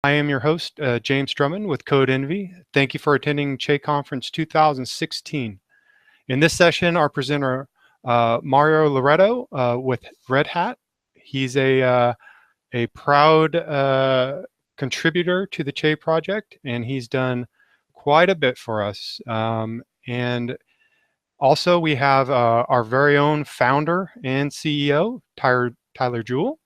I am your host, James Drummond with Codenvy. Thank you for attending CheConf 2016. In this session, our presenter, Mario Loriedo with Red Hat. He's a proud contributor to the Che project, and he's done quite a bit for us. And also, we have our very own founder and CEO, Tyler Jewell.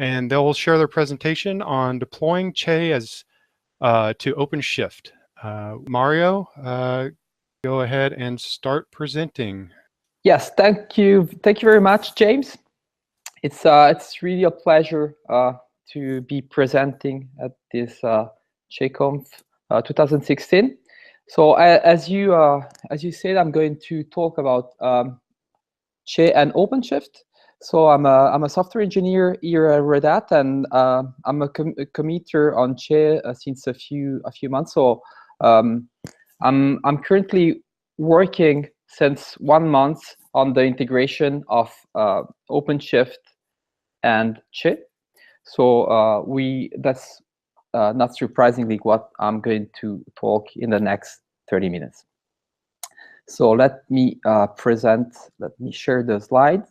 And they'll share their presentation on deploying Che as to OpenShift. Mario, go ahead and start presenting. Yes, thank you very much, James. It's really a pleasure to be presenting at this CheConf 2016. So as you said, I'm going to talk about Che and OpenShift. So I'm a software engineer here at Red Hat, and I'm a committer on Che since a few months. So I'm currently working since 1 month on the integration of OpenShift and Che. So that's not surprisingly what I'm going to talk in the next 30 minutes. So let me share the slides.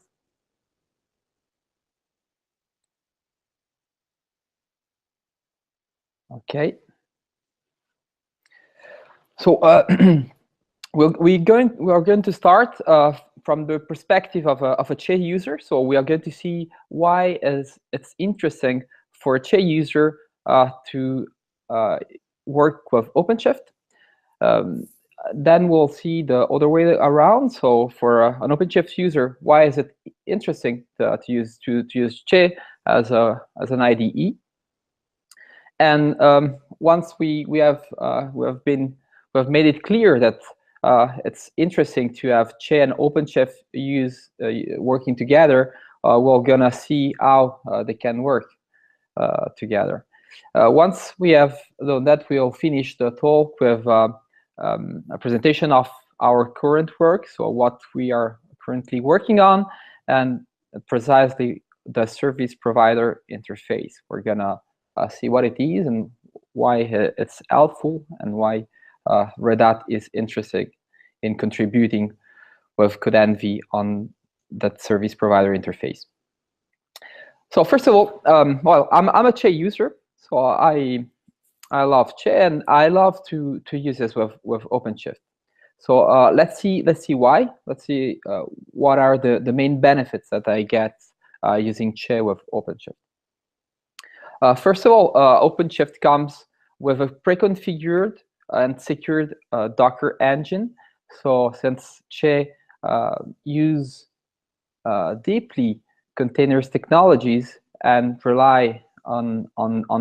Okay. So we are going to start from the perspective of a Che user. So we are going to see why it's interesting for a Che user to work with OpenShift. Then we'll see the other way around. So for an OpenShift user, why is it interesting to use Che as an IDE? And once we have made it clear that it's interesting to have Che and OpenShift working together, we're gonna see how they can work together. Once we have done that, we'll finish the talk with a presentation of our current work, so what we are currently working on, and precisely the service provider interface. We're gonna see what it is and why it's helpful, and why Red Hat is interested in contributing with Codenvy on that service provider interface. So first of all, well, I'm a Che user, so I love Che, and I love to use this with OpenShift. So let's see why. Let's see what are the main benefits that I get using Che with OpenShift. First of all, OpenShift comes with a pre-configured and secured Docker engine. So since Che use deeply containers technologies and rely on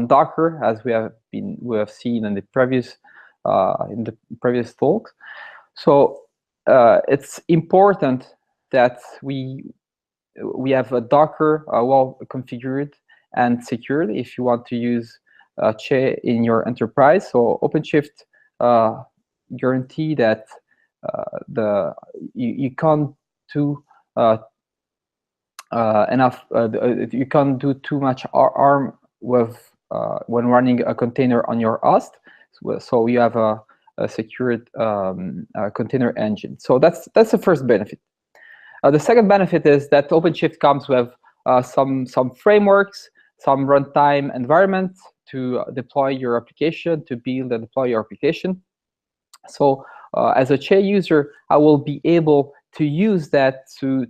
Docker, as we have seen in the previous talks, so it's important that we have a Docker well configured and secured if you want to use Che in your enterprise. So OpenShift guarantee that you can't do you can't do too much harm with when running a container on your host. So you have a secured container engine. So that's the first benefit. The second benefit is that OpenShift comes with some frameworks, some runtime environments to deploy your application, to build and deploy your application. So as a Che user, I will be able to use that to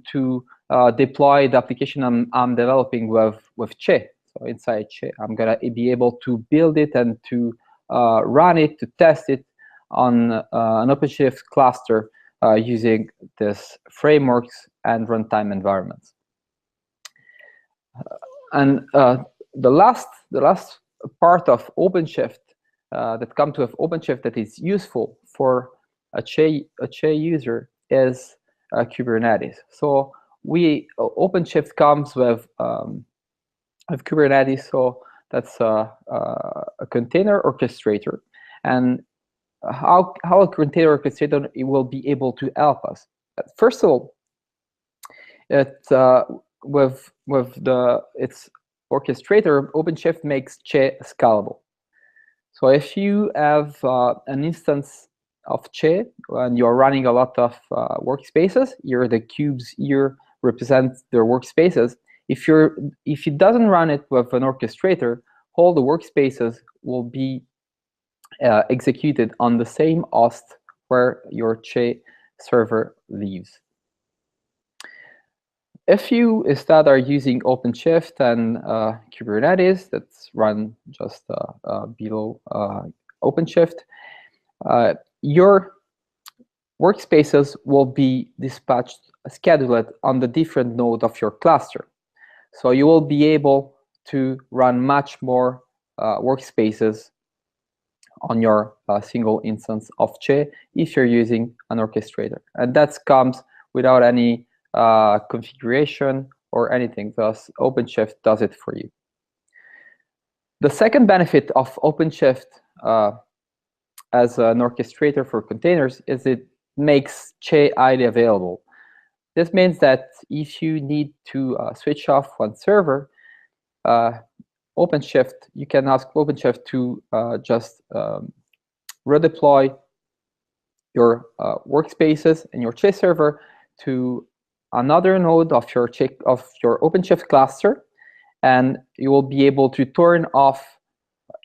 deploy the application I'm developing with Che. So inside Che, I'm gonna be able to build it and to run it, to test it on an OpenShift cluster using this frameworks and runtime environments. And the last part of OpenShift that comes with OpenShift that is useful for a Che user is Kubernetes. So OpenShift comes with Kubernetes, so that's a container orchestrator. And how a container orchestrator will be able to help us? First of all, it's orchestrator, OpenShift makes Che scalable. So if you have an instance of Che and you're running a lot of workspaces, here the cubes here represent their workspaces. If it doesn't run it with an orchestrator, all the workspaces will be executed on the same host where your Che server lives. If you instead are using OpenShift and Kubernetes that's run just below OpenShift, your workspaces will be dispatched, scheduled on the different node of your cluster. So you will be able to run much more workspaces on your single instance of Che if you're using an orchestrator. And that comes without any configuration or anything. Thus, OpenShift does it for you. The second benefit of OpenShift as an orchestrator for containers is it makes Che highly available. This means that if you need to switch off one server, OpenShift, you can ask OpenShift to just redeploy your workspaces and your Che server to another node of your OpenShift cluster, and you will be able to turn off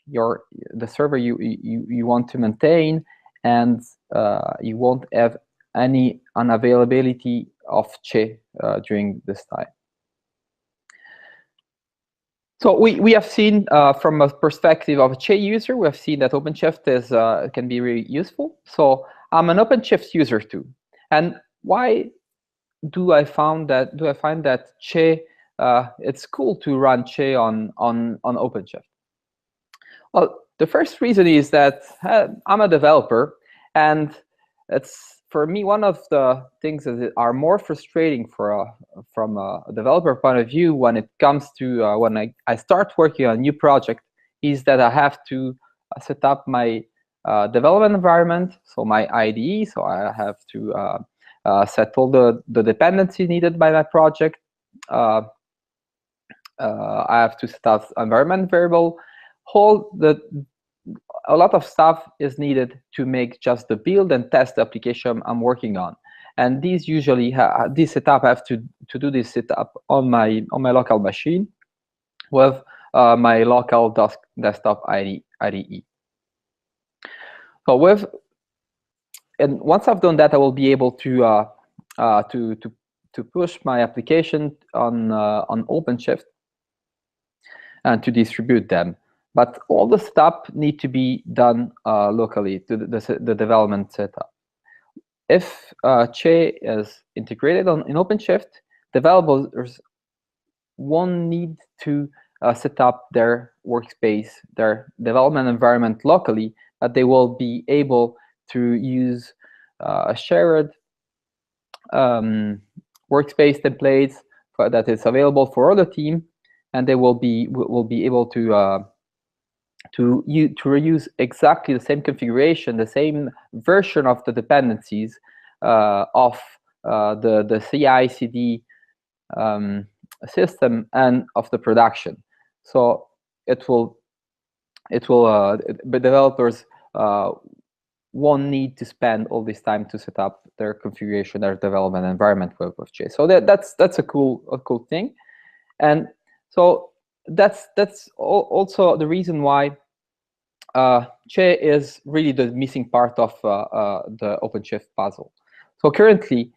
the server you want to maintain, and you won't have any unavailability of Che during this time. So we have seen from a perspective of a Che user, we have seen that OpenShift can be really useful. So I'm an OpenShift user too. And why do I find that Che it's cool to run Che on OpenShift? Well, the first reason is that I'm a developer, and it's for me one of the things that are more frustrating from a developer point of view when it comes to when I start working on a new project is that I have to set up my development environment, so my IDE. So I have to set all the dependencies needed by my project. I have to set up environment variable. A lot of stuff is needed to make just the build and test the application I'm working on. And these usually this setup I have to do this setup on my local machine with my local desktop IDE. So and once I've done that, I will be able to push my application on OpenShift and to distribute them. But all the stuff need to be done locally to the development setup. If Che is integrated in OpenShift, developers won't need to set up their workspace, their development environment locally, but they will be able to use a shared workspace templates that is available for other team, and they will be able to reuse exactly the same configuration, the same version of the dependencies of the CI/CD system and of the production. So the developers won't need to spend all this time to set up their configuration, their development environment with Che. So that's a cool thing, and so that's also the reason why Che is really the missing part of the OpenShift puzzle. So currently,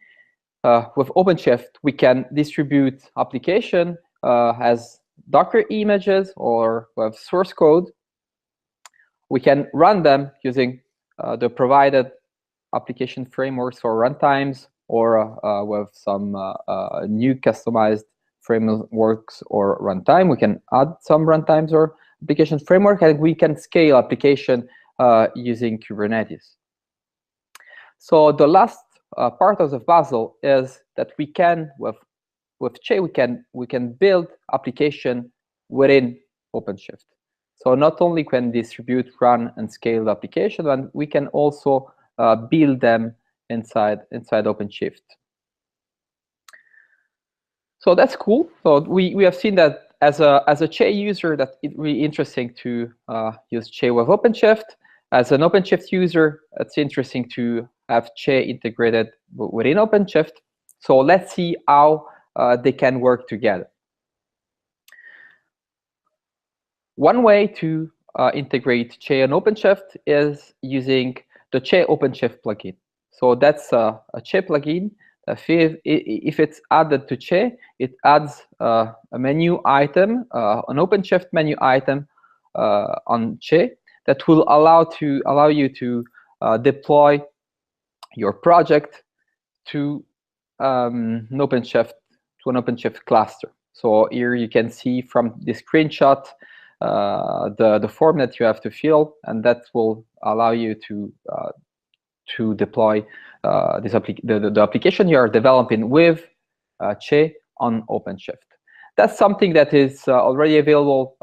with OpenShift, we can distribute application as Docker images or with source code. We can run them using the provided application frameworks for runtimes, or with some new customized frameworks or runtime. We can add some runtimes or application framework, and we can scale application using Kubernetes. So the last part of the puzzle is that we can, with Che, we can build application within OpenShift. So not only can distribute, run, and scale the application, but we can also build them inside OpenShift. So that's cool. So we have seen that as a Che user, that it's really interesting to use Che with OpenShift. As an OpenShift user, it's interesting to have Che integrated within OpenShift. So let's see how they can work together. One way to integrate Che and OpenShift is using the Che OpenShift plugin. So that's a Che plugin. If it's added to Che, it adds a menu item, an OpenShift menu item on Che that will allow you to deploy your project to an OpenShift cluster. So here you can see from the screenshot the form that you have to fill, and that will allow you to deploy the application you are developing with Che on OpenShift. That's something that is already available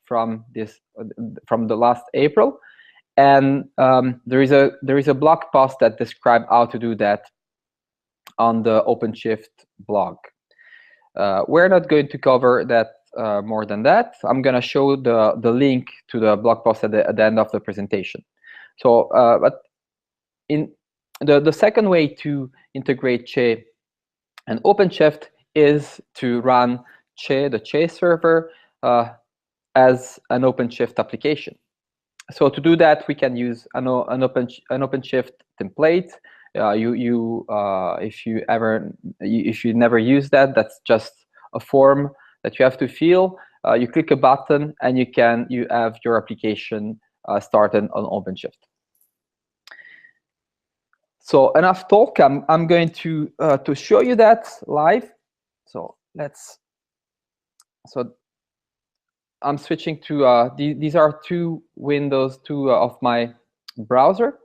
from the last April, and there is a blog post that describes how to do that on the OpenShift blog. We're not going to cover that more than that. I'm going to show the link to the blog post at the end of the presentation. So, but in the second way to integrate Che and OpenShift is to run Che, the Che server, as an OpenShift application. So to do that, we can use an OpenShift template. If you never use that, that's just a form that you have to fill. You click a button, and you have your application started on OpenShift. So enough talk. I'm going to show you that live. So I'm switching to these are two windows of my browser.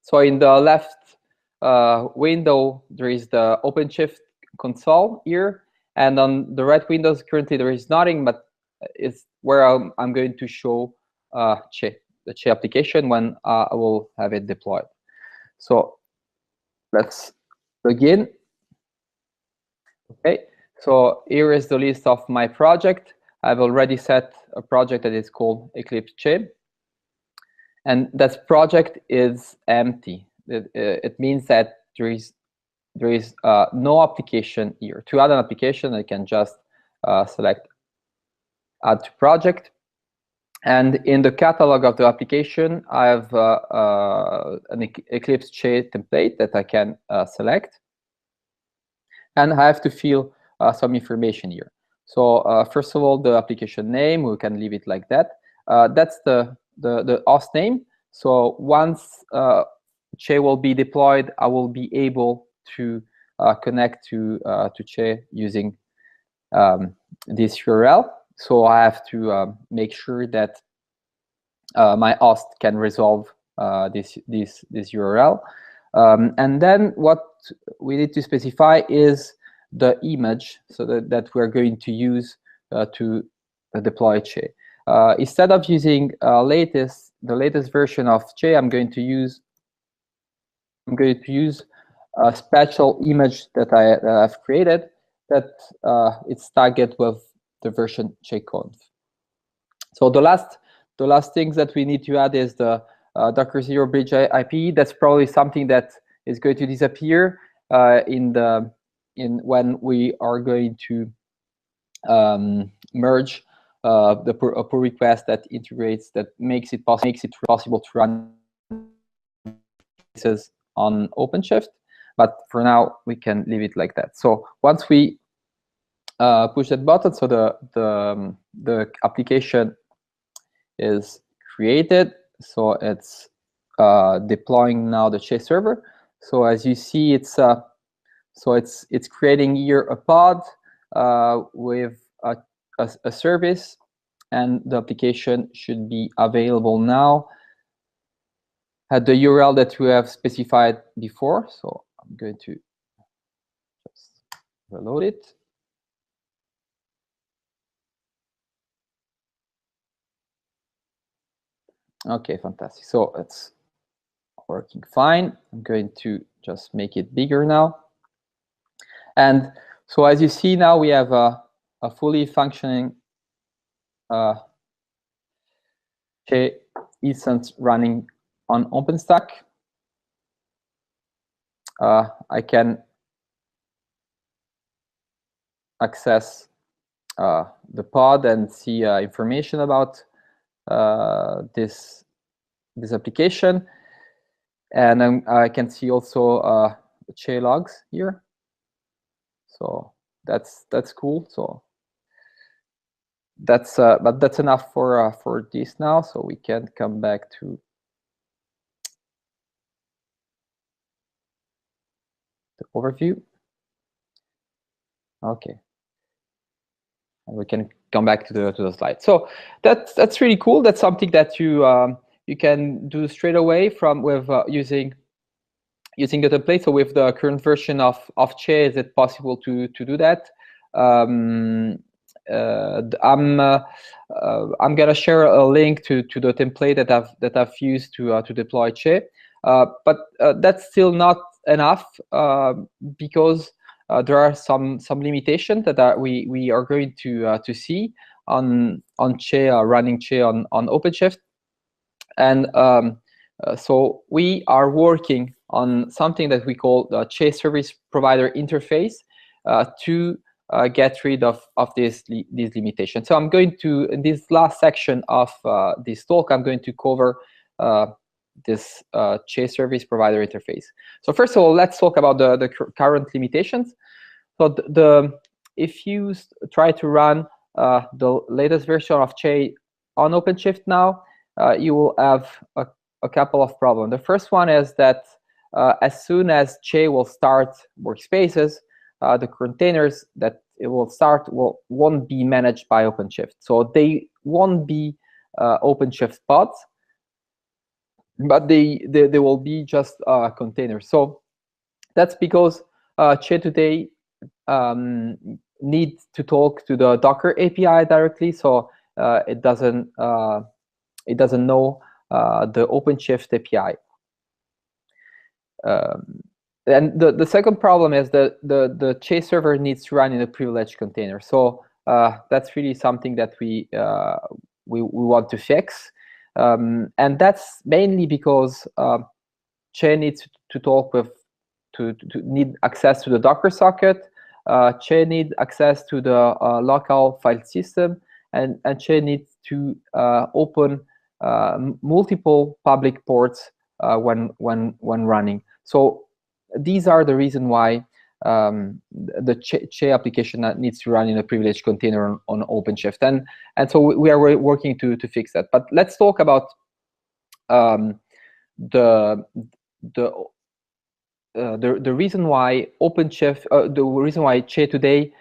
So in the left window, there is the OpenShift console here, and on the right windows currently there is nothing, but it's where I'm going to show Che, the Che application, when I will have it deployed. So let's begin. Okay, so here is the list of my project. I've already set a project that is called Eclipse Che, and that project is empty. It means that there is no application here. To add an application, I can just select Add to Project. And in the catalog of the application, I have an Eclipse Che template that I can select. And I have to fill some information here. So first of all, the application name, we can leave it like that. That's the host name. So once Che will be deployed, I will be able to connect to Che using this URL. So I have to make sure that my host can resolve this URL. And then what we need to specify is the image, so that we're going to use to deploy Che. Instead of using the latest version of Che, I'm going to use a special image that I've created that it's tagged with the version CheConf. So the last things that we need to add is the Docker Zero Bridge IP. That's probably something that is going to disappear when we are going to merge a pull request that integrates, that makes it possible to run this on OpenShift. But for now, we can leave it like that. So once we push that button, so the application is created. So it's deploying now the Che server. So as you see, it's creating here a pod with a service, and the application should be available now at the URL that we have specified before. So I'm going to just reload it. Okay, fantastic. So it's working fine. I'm going to just make it bigger now. And so as you see now, we have a fully functioning Che instance running on OpenStack. I can access the pod and see information about this application, and I can see also Che logs here. So that's cool. So that's but that's enough for this now. So we can come back to the overview. Okay, and we can come back to the slide. So that's really cool. That's something that you can do straight away from with using the template. So with the current version of Che, is it possible to do that? I'm gonna share a link to the template that I've used to deploy Che, but that's still not enough because there are some limitations that we are going to see on Che, running Che on OpenShift, and so we are working on something that we call the Che service provider interface to get rid of these limitations. So I'm going to, in this last section of this talk, I'm going to cover this Che service provider interface. So first of all, let's talk about the current limitations. So if you try to run the latest version of Che on OpenShift now, you will have a couple of problems. The first one is that as soon as Che will start workspaces, the containers that it will start won't be managed by OpenShift. So they won't be OpenShift pods, but they will be just containers. So that's because Che today needs to talk to the Docker API directly, so it doesn't know the OpenShift API. And the second problem is that the Che server needs to run in a privileged container. So that's really something that we want to fix, and that's mainly because Che needs to talk with to need access to the Docker socket. Che needs access to the local file system, and Che needs to open multiple public ports when running. So these are the reason why the Che application needs to run in a privileged container on OpenShift, and so we are working to fix that. But let's talk about the reason why OpenShift, the reason why Che today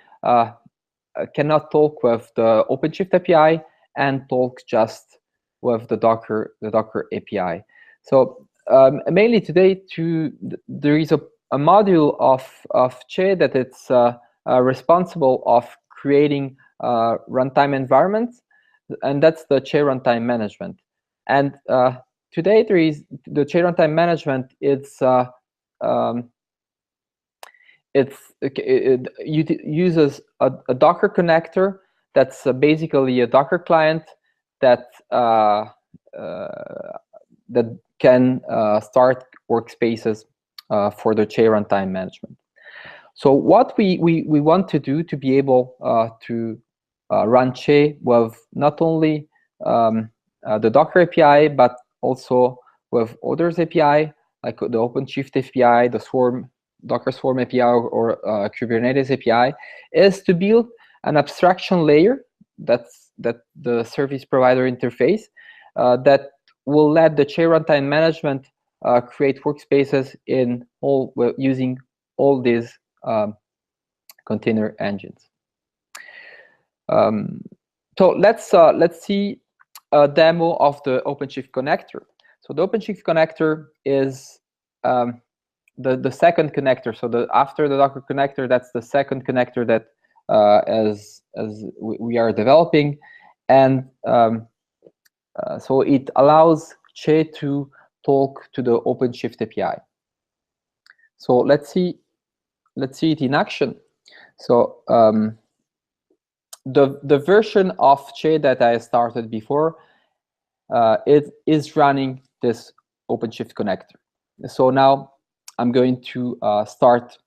cannot talk with the OpenShift API and talk just with the Docker API. So mainly today, there is a module of Che that it's responsible of creating runtime environments, and that's the Che runtime management. And today there is the Che runtime management. It uses a Docker connector that's basically a Docker client that that can start workspaces for the Che runtime management. So what we want to do to be able to run Che with not only the Docker API, but also with others API, like the OpenShift API, the Swarm, Docker Swarm API, or Kubernetes API, is to build an abstraction layer that's the service provider interface that will let the Che runtime management create workspaces in using all these container engines. So let's see a demo of the OpenShift connector. So the OpenShift connector is the second connector. So after the Docker connector, that's the second connector that as we are developing, and so it allows Che to talk to the OpenShift API. So let's see it in action. So the version of Che that I started before, it is running this OpenShift connector. So now I'm going to start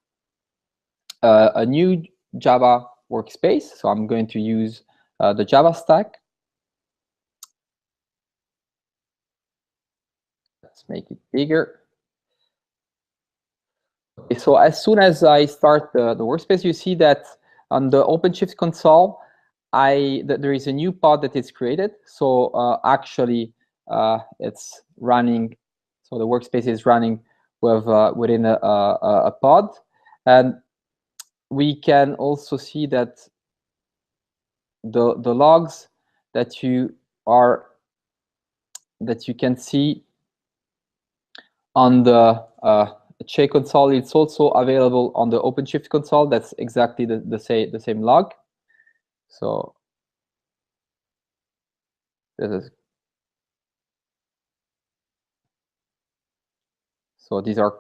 a new Java workspace. So I'm going to use the Java stack. Let's make it bigger. Okay, so as soon as I start the workspace, you see that on the OpenShift console, there is a new pod that is created. So actually, it's running. So the workspace is running with within a pod, and we can also see that the logs that you can see on the Che console, it's also available on the OpenShift console. That's exactly the same log. So this is so these are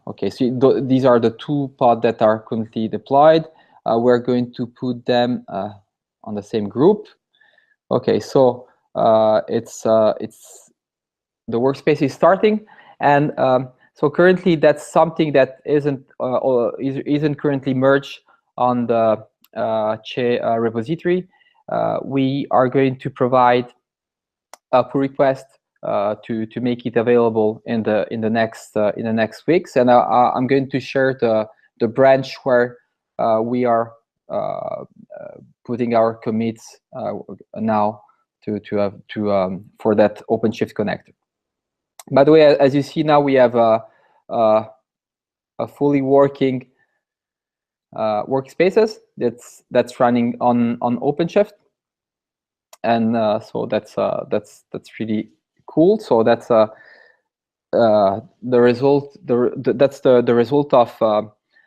okay. So these are the two pods that are currently deployed. We're going to put them on the same group. Okay, so it's the workspace is starting, and so currently that's something that isn't currently merged on the Che repository. We are going to provide a pull request to make it available in the next weeks, and I'm going to share the branch where we are putting our commits now for that OpenShift connector. By the way, as you see now, we have a fully working workspaces that's running on OpenShift, and so that's really cool. So that's the result. That's the result of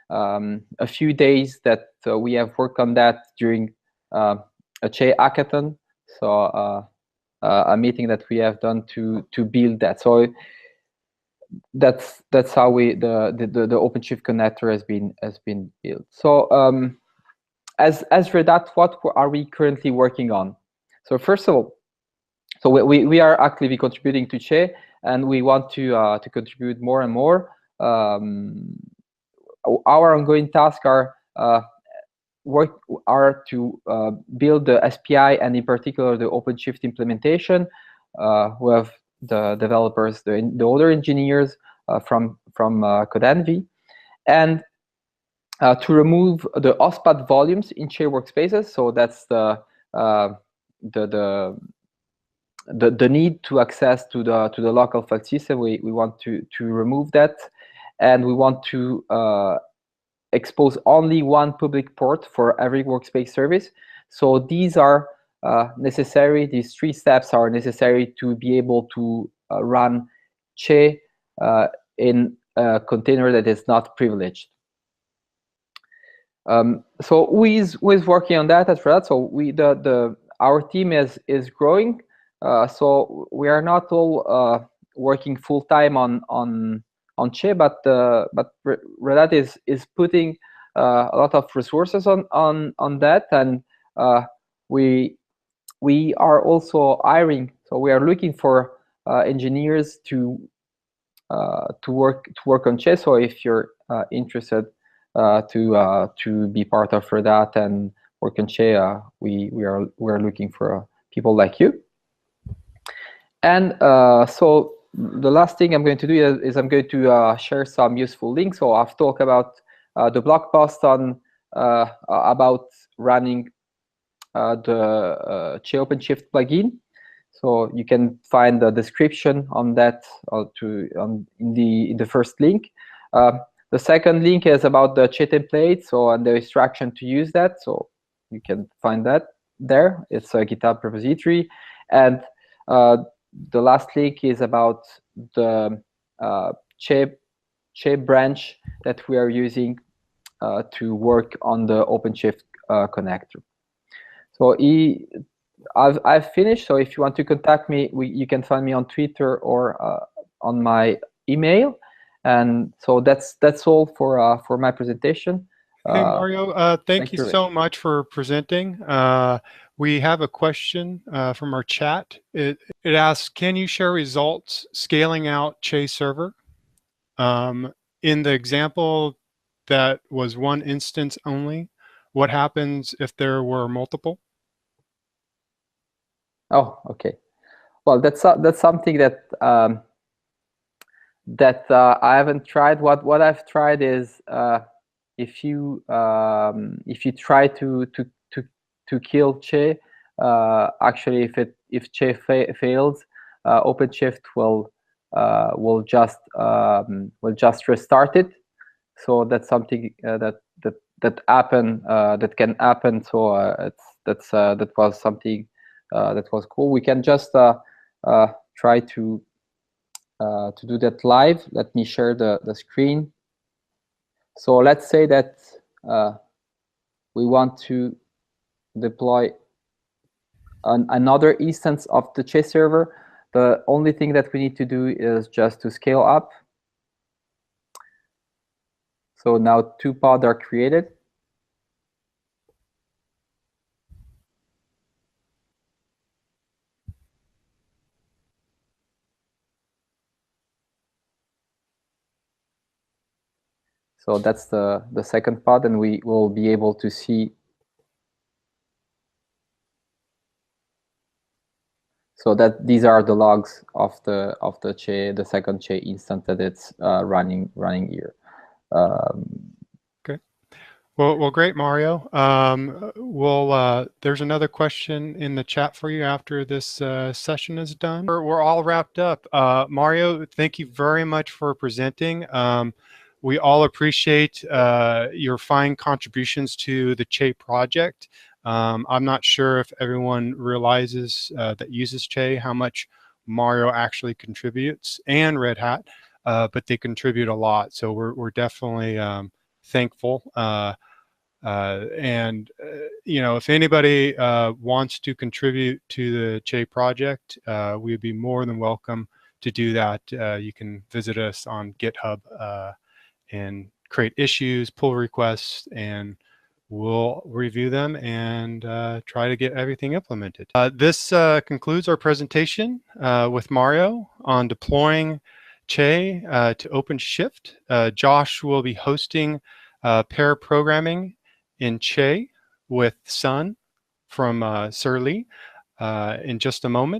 a few days that we have worked on that during a Che hackathon. So a meeting that we have done to build that. So that's how the OpenShift connector has been built. So as Red Hat, what are we currently working on? So first of all, so we are actively contributing to Che, and we want to contribute more and more. Our ongoing tasks are to build the SPI, and in particular the OpenShift implementation with the developers, the other engineers from Codenvy, and to remove the OSPAT volumes in Che workspaces. So that's the need to access to the local file system. We want to remove that, and we want to expose only one public port for every workspace service. So these are necessary. These 3 steps are necessary to be able to run Che in a container that is not privileged. So who is working on that at Red Hat? So our team is growing. So we are not all working full time on Che, but Red Hat is putting a lot of resources on that, and we are also hiring. So we are looking for engineers to work on Che. So if you're interested to be part of Red Hat and work on Che, we are looking for people like you. And so the last thing I'm going to do is I'm going to share some useful links. So I've talked about the blog post on about running the Che OpenShift plugin. So you can find the description on that in the first link. The second link is about the Che template, so and the instruction to use that. So you can find that there. It's a GitHub repository, and the last link is about the Che branch that we are using to work on the OpenShift connector. So I've finished. So if you want to contact me, you can find me on Twitter or on my email. And so that's all for my presentation. Hey, Mario, thank you very so much for presenting. We have a question from our chat. It asks, can you share results scaling out Che server? In the example that was one instance only, what happens if there were multiple? Oh, okay. Well, that's something that I haven't tried. What I've tried is if you try to kill Che, actually if Che fails, OpenShift will just restart it. So that's something that can happen. So that was something that was cool. We can just try to do that live. Let me share the screen. So let's say that we want to deploy another instance of the Che server. The only thing that we need to do is just to scale up. So now 2 pods are created. So that's the second pod, and we will be able to see. So that these are the logs of the Che, the second Che instance that it's running here. Okay. Well, great, Mario. There's another question in the chat for you after this session is done. We're all wrapped up. Mario, thank you very much for presenting. We all appreciate your fine contributions to the Che project. I'm not sure if everyone realizes that uses Che how much Mario actually contributes, and Red Hat, but they contribute a lot. So we're definitely thankful. You know, if anybody wants to contribute to the Che project, we'd be more than welcome to do that. You can visit us on GitHub and create issues, pull requests, and we'll review them and try to get everything implemented. This concludes our presentation with Mario on deploying Che to OpenShift. Josh will be hosting pair programming in Che with Sun from Sir Lee in just a moment.